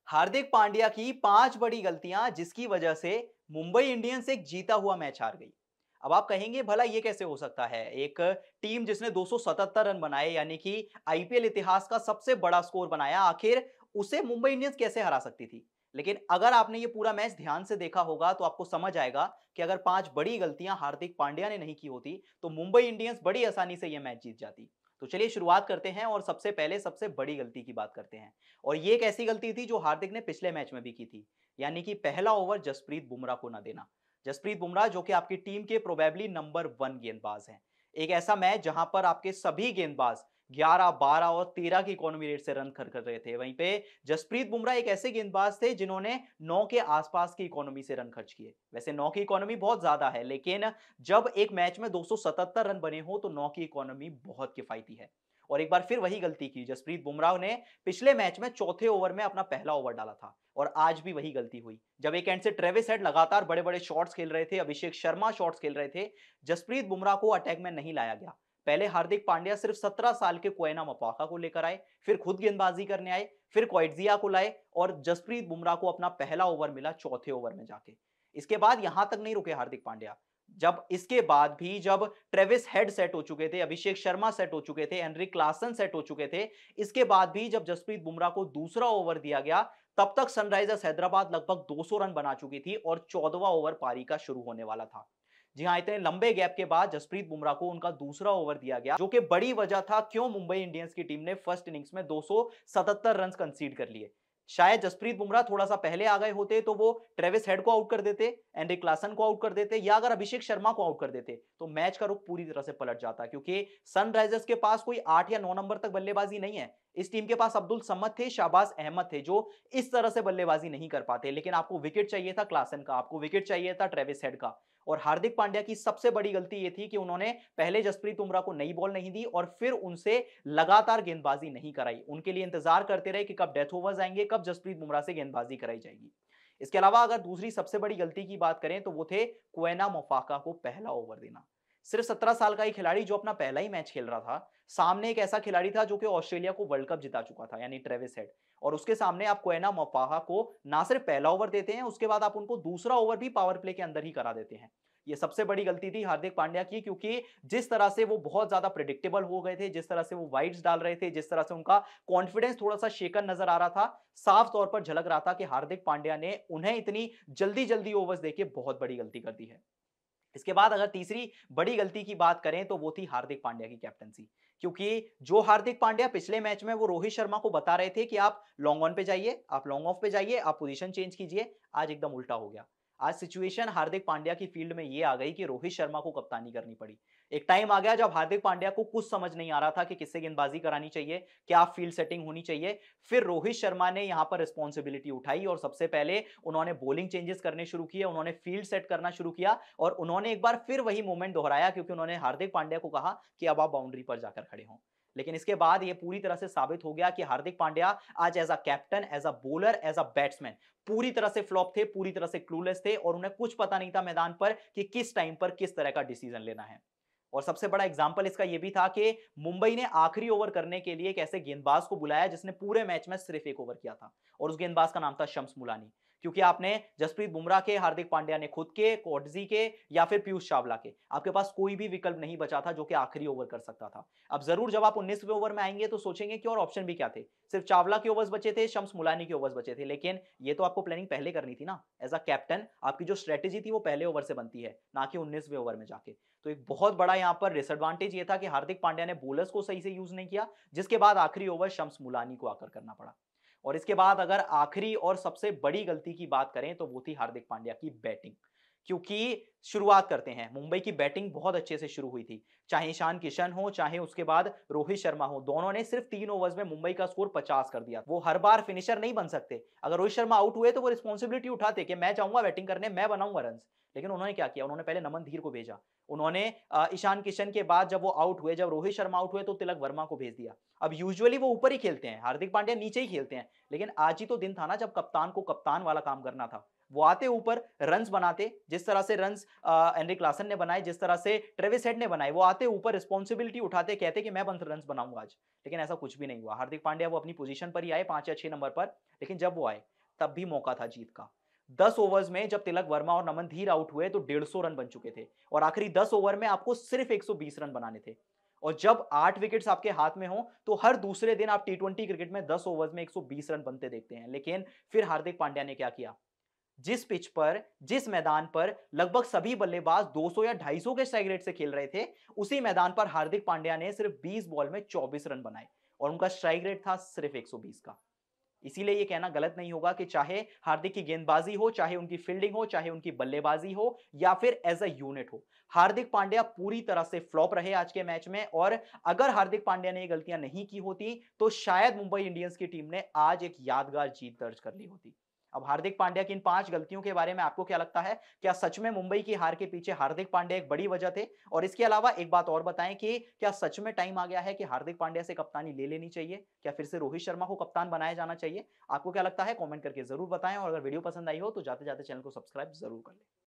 हार्दिक पांड्या की 5 बड़ी गलतियां जिसकी वजह से मुंबई इंडियंस एक जीता हुआ मैच हार गई। अब आप कहेंगे भला ये कैसे हो सकता है? एक टीम जिसने 277 रन बनाए यानी कि आईपीएल इतिहास का सबसे बड़ा स्कोर बनाया, आखिर उसे मुंबई इंडियंस कैसे हरा सकती थी? लेकिन अगर आपने ये पूरा मैच ध्यान से देखा होगा तो आपको समझ आएगा कि अगर 5 बड़ी गलतियां हार्दिक पांड्या ने नहीं की होती तो मुंबई इंडियंस बड़ी आसानी से यह मैच जीत जाती। तो चलिए शुरुआत करते हैं और सबसे पहले सबसे बड़ी गलती की बात करते हैं। और ये एक ऐसी गलती थी जो हार्दिक ने पिछले मैच में भी की थी, यानी कि पहला ओवर जसप्रीत बुमराह को ना देना। जसप्रीत बुमराह जो कि आपकी टीम के प्रोबेबली नंबर 1 गेंदबाज हैं। एक ऐसा मैच जहां पर आपके सभी गेंदबाज 11, 12 और 13 की इकोनॉमी रेट से रन कर रहे थे। वहीं पे जसप्रीत बुमराह एक ऐसे गेंदबाज थे जिन्होंने 9 के आसपास की इकोनॉमी से रन खर्च किए। वैसे 9 की इकोनॉमी बहुत ज्यादा है, लेकिन जब एक मैच में 277 रन बने हो तो 9 की इकोनॉमी बहुत किफायती है। और एक बार फिर वही गलती की जसप्रीत बुमराह ने। पिछले मैच में चौथे ओवर में अपना पहला ओवर डाला था और आज भी वही गलती हुई। जब एक एंड से ट्रेविस हेड लगातार बड़े-बड़े शॉट्स खेल रहे थे, अभिषेक शर्मा शॉट्स खेल रहे थे, जसप्रीत बुमराह को अटैक में नहीं लाया गया। पहले हार्दिक पांड्या सिर्फ 17 साल के क्वेना मपाका को लेकर आए, फिर खुद गेंदबाजी करने आए, फिर क्वाइटजिया को लाए और जसप्रीत बुमराह को अपना पहला ओवर मिला चौथे ओवर में जाके। इसके बाद यहां तक नहीं रुके हार्दिक पांड्या। जब इसके बाद भी जब ट्रेविस हेड सेट हो चुके थे, अभिषेक शर्मा सेट हो चुके थे, एनरिक क्लासन सेट हो चुके थे, इसके बाद भी जब जसप्रीत बुमराह को दूसरा ओवर दिया गया, तब तक सनराइजर्स हैदराबाद लगभग 200 रन बना चुकी थी और 14वां ओवर पारी का शुरू होने वाला था। जी हां, इतने लंबे गैप के बाद जसप्रीत बुमराह को उनका दूसरा ओवर दिया गया, जो कि बड़ी वजह था क्यों मुंबई इंडियंस की टीम ने फर्स्ट इनिंग्स में 277 रन कंसीड कर लिए। शायद जसप्रीत बुमराह थोड़ा-सा पहले आ गए होते तो वो ट्रेविस हेड को आउट कर देते, एनरिक क्लासन को आउट कर देते या अगर अभिषेक शर्मा को आउट कर देते, तो मैच का रुख पूरी तरह से पलट जाता क्योंकि सनराइजर्स के पास कोई 8 या 9 नंबर तक बल्लेबाजी नहीं है। इस टीम के पास अब्दुल समद थे, शाहबाज अहमद थे जो इस तरह से बल्लेबाजी नहीं कर पाते। लेकिन आपको विकेट चाहिए था क्लासन का, आपको विकेट चाहिए था ट्रेविस हेड का। और हार्दिक पांड्या की सबसे बड़ी गलती ये थी कि उन्होंने पहले जसप्रीत बुमराह को नई बॉल नहीं दी और फिर उनसे लगातार गेंदबाजी नहीं कराई। उनके लिए इंतजार करते रहे कि कब डेथ ओवर्स आएंगे, कब जसप्रीत बुमराह से गेंदबाजी कराई जाएगी। इसके अलावा अगर दूसरी सबसे बड़ी गलती की बात करें तो वो थे क्वेना मोफाका को पहला ओवर देना। सिर्फ 17 साल का ही खिलाड़ी जो अपना पहला ही मैच खेल रहा था, सामने एक ऐसा खिलाड़ी था जो कि ऑस्ट्रेलिया को वर्ल्ड कप जिता चुका था, यानी ट्रेविस हेड। और उसके सामने आप क्वेना मोफाका को ना सिर्फ पहला ओवर देते हैं, उसके बाद आप उनको दूसरा ओवर भी पावर प्ले के अंदर ही करा देते हैं। ये सबसे बड़ी गलती थी हार्दिक पांड्या की, क्योंकि जिस तरह से वो बहुत ज्यादा प्रेडिक्टेबल हो गए थे, जिस तरह से वो वाइड्स डाल रहे थे, जिस तरह से उनका कॉन्फिडेंस थोड़ा सा शेकन नजर आ रहा था, साफ तौर पर झलक रहा था कि हार्दिक पांड्या ने उन्हें इतनी जल्दी-जल्दी ओवर्स देके बहुत बड़ी गलती कर दी है। इसके बाद अगर तीसरी बड़ी गलती की बात करें तो वो थी हार्दिक पांड्या की कैप्टनसी। क्योंकि जो हार्दिक पांड्या पिछले मैच में वो रोहित शर्मा को बता रहे थे कि आप लॉन्ग ऑन पे जाइए, आप लॉन्ग ऑफ पे जाइए, आप पोजीशन चेंज कीजिए, आज एकदम उल्टा हो गया। आज सिचुएशन हार्दिक पांड्या की फील्ड में ये आ गई कि रोहित शर्मा को कप्तानी करनी पड़ी। एक टाइम आ गया जब हार्दिक पांड्या को कुछ समझ नहीं आ रहा था कि किससे गेंदबाजी करानी चाहिए, क्या फील्ड सेटिंग होनी चाहिए। फिर रोहित शर्मा ने यहां पर रिस्पॉन्सिबिलिटी उठाई और सबसे पहले उन्होंने बॉलिंग चेंजेस करने शुरू किए, उन्होंने फील्ड सेट करना शुरू किया और उन्होंने एक बार फिर वही मूवमेंट दोहराया, क्योंकि उन्होंने हार्दिक पांड्या को कहा कि अब आप बाउंड्री पर जाकर खड़े हों। लेकिन इसके बाद यह पूरी तरह से साबित हो गया कि हार्दिक पांड्या आज as a captain, as a bowler, as a batsman पूरी तरह से फ्लॉप थे, पूरी तरह से क्लूलेस थे और उन्हें कुछ पता नहीं था मैदान पर कि किस टाइम पर किस तरह का डिसीजन लेना है। और सबसे बड़ा एग्जाम्पल इसका यह भी था कि मुंबई ने आखिरी ओवर करने के लिए एक ऐसे गेंदबाज को बुलाया जिसने पूरे मैच में सिर्फ एक ओवर किया था और उस गेंदबाज का नाम था शम्स मुलानी। क्योंकि आपने जसप्रीत बुमराह के, हार्दिक पांड्या ने खुद के, कोटजी के या फिर पीयूष चावला के, आपके पास कोई भी विकल्प नहीं बचा था जो कि आखिरी ओवर कर सकता था। अब जरूर जब आप 19वें ओवर में आएंगे तो सोचेंगे कि और ऑप्शन भी क्या थे। सिर्फ चावला के ओवर्स बचे थे, शम्स मुलानी के ओवर्स बचे थे, लेकिन ये तो आपको प्लानिंग पहले करनी थी ना। एज अ कैप्टन आपकी जो स्ट्रेटेजी थी वो पहले ओवर से बनती है, ना कि 19वें ओवर में जाके। तो एक बहुत बड़ा यहां पर डिसएडवांटेज ये था कि हार्दिक पांड्या ने बॉलर्स को सही से यूज नहीं किया, जिसके बाद आखिरी ओवर शम्स मुलानी को आकर करना पड़ा। और इसके बाद अगर आखिरी और सबसे बड़ी गलती की बात करें तो वो थी हार्दिक पांड्या की बैटिंग। क्योंकि शुरुआत करते हैं, मुंबई की बैटिंग बहुत अच्छे से शुरू हुई थी। चाहे ईशान किशन हो, चाहे उसके बाद रोहित शर्मा हो, दोनों ने सिर्फ 3 ओवर्स में मुंबई का स्कोर 50 कर दिया। वो हर बार फिनिशर नहीं बन सकते। अगर रोहित शर्मा आउट हुए तो वो रिस्पांसिबिलिटी उठाते कि मैं जाऊंगा बैटिंग करने, मैं बनाऊंगा रन्स। लेकिन उन्होंने क्या किया? उन्होंने पहले नमन धीर को भेजा। उन्होंने ईशान किशन के बाद जब वो आउट हुए, जब रोहित शर्मा आउट हुए तो तिलक वर्मा को भेज दिया। अब यूजुअली वो ऊपर ही खेलते हैं, हार्दिक पांड्या नीचे ही खेलते हैं। लेकिन आज ही तो दिन था ना जब कप्तान को कप्तान वाला काम करना था। वो आते ऊपर, रन्स बनाते, जिस तरह से रन्स एनरिक क्लासन ने बनाए, जिस तरह से ट्रेविस हेड ने बनाए, वो आते ऊपर रिस्पांसिबिलिटी उठाते, कहते कि मैं रन्स बनाऊंगा आज। लेकिन ऐसा कुछ भी नहीं हुआ। हार्दिक पांड्या वो अपनी पोजीशन पर ही आए 5 या 6 नंबर पर, लेकिन जब वो आए तब भी मौका था जीत का। 10 ओवर्स में जब तिलक वर्मा और नमन धीर आउट हुए तो 150 रन बन चुके थे और आखिरी 10 ओवर में आपको सिर्फ 120 रन बनाने थे। और जब 8 विकेट्स आपके हाथ में हो तो हर दूसरे दिन आप टी20 क्रिकेट में 10 ओवर्स में 120 रन बनते देखते हैं। लेकिन फिर हार्दिक पांड्या ने क्या किया? जिस पिच पर, जिस मैदान पर लगभग सभी बल्लेबाज 200 या 250 के स्ट्राइक रेट से खेल रहे थे, उसी मैदान पर हार्दिक पांड्या ने सिर्फ 20 बॉल में 24 रन बनाए और उनका स्ट्राइक रेट था सिर्फ 120 का। इसीलिए ये कहना गलत नहीं होगा कि चाहे हार्दिक की गेंदबाजी हो, चाहे उनकी फील्डिंग हो, चाहे उनकी बल्लेबाजी हो या फिर एज अ यूनिट हो, हार्दिक पांड्या पूरी तरह से फ्लॉप रहे आज के मैच में। और अगर हार्दिक पांड्या ने ये गलतियां नहीं की होती, तो शायद मुंबई इंडियंस की टीम ने आज एक यादगार जीत दर्ज कर ली होती। अब हार्दिक पांड्या की इन 5 गलतियों के बारे में आपको क्या लगता है? क्या सच में मुंबई की हार के पीछे हार्दिक पांड्या एक बड़ी वजह थे? और इसके अलावा एक बात और बताएं कि क्या सच में टाइम आ गया है कि हार्दिक पांड्या से कप्तानी ले लेनी चाहिए? क्या फिर से रोहित शर्मा को कप्तान बनाया जाना चाहिए? आपको क्या लगता है? कमेंट करके जरूर बताएं और अगर वीडियो पसंद आई हो तो जाते-जाते चैनल को सब्सक्राइब जरूर कर लें।